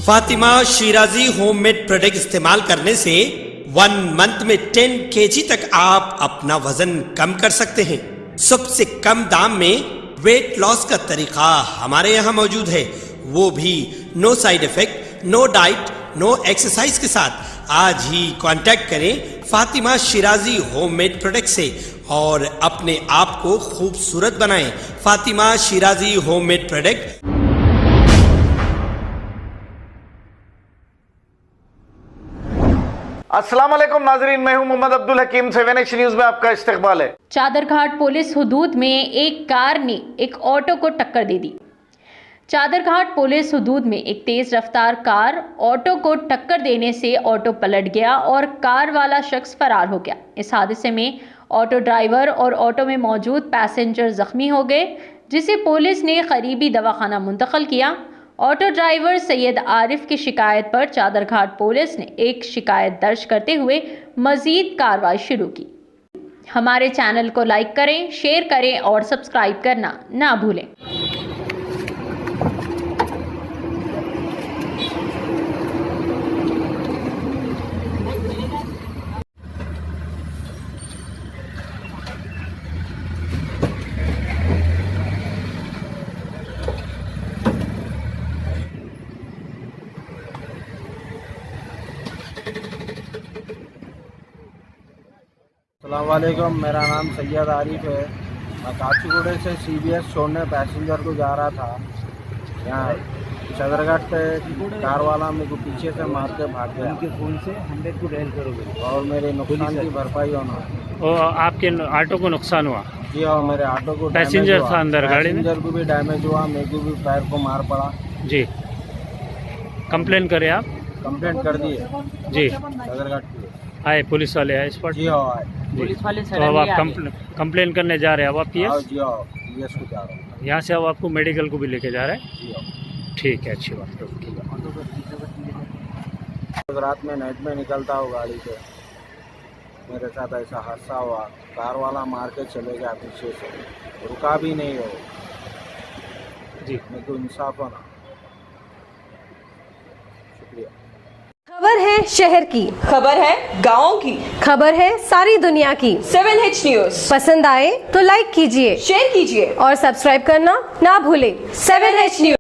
Fatima Shirazi homemade product इस्तेमाल करने से 1 मंथ में 10 kg तक आप अपना वजन कम कर सकते हैं। सबसे कम दाम में वेट लॉस का तरीका हमारे यहाँ मौजूद है, वो भी no side effect, no diet, no exercise के साथ। आज ही कांटेक्ट करें फातिमा शिराजी होममेड प्रोडक्ट से और अपने आप को खूबसूरत बनाएं। Fatima Shirazi homemade product. अस्सलाम वालेकुम नाजरीन, मैं हूं मोहम्मद अब्दुल हकीम। 7H न्यूज में आपका इस्तकबाल है। चादरघाट पुलिस हुदूद में एक कार ने एक ऑटो को टक्कर दे दी। चादरघाट पुलिस हुदूद में एक तेज रफ्तार कार ऑटो को टक्कर देने से ऑटो पलट गया और कार वाला शख्स फरार हो गया। इस हादसे में ऑटो ड्राइवर और ऑटो में मौजूद पैसेंजर जख्मी हो गए, जिसे पुलिस ने करीबी दवाखाना मुंतकिल किया। ऑटो ड्राइवर सैयद आरिफ की शिकायत पर चादरघाट पुलिस ने एक शिकायत दर्ज करते हुए मजीद कार्रवाई शुरू की। हमारे चैनल को लाइक करें, शेयर करें और सब्सक्राइब करना ना भूलें। अस्सलामुअलैकुम, मेरा नाम सैयद आरिफ है। मैं काचीगुड़े से CBS छोड़ने पैसेंजर को जा रहा था। यहाँ चादरघाट पे कार वाला मेरे को पीछे से मार के भाग गया। उनके फ़ोन से 100 को डायल करोगे और मेरे नुकसान की भरपाई होना। और आपके ऑटो को नुकसान हुआ? जी हाँ, मेरे ऑटो को पैसेंजर था अंदर गाड़ी में? पैसेंजर को भी डैमेज हुआ, मेरे को भी पैर को मार पड़ा। जी, कंप्लेन करें आप? कंप्लेंट कर दिए जी। चादरघाट की आए पुलिस वाले आए इस पर? जी हाँ आए पुलिस वाले। तो अब आप कंप्लेन करने जा रहे हैं? अब आप PS? जी हाँ PS को जा रहा हूँ। यहाँ से अब आपको मेडिकल को भी लेके जा रहे हैं? जी हाँ। ठीक है, अच्छी बात है। रात में नाइट में निकलता हूँ गाड़ी से, मेरे साथ ऐसा हादसा हुआ। कार वाला मार के चले गया पीछे से, रुका भी नहीं हो। जी, मेरे को इंसाफ होना। शुक्रिया। खबर है शहर की, खबर है गाँव की, खबर है सारी दुनिया की। 7H न्यूज पसंद आए तो लाइक कीजिए, शेयर कीजिए और सब्सक्राइब करना ना भूलें। 7H news.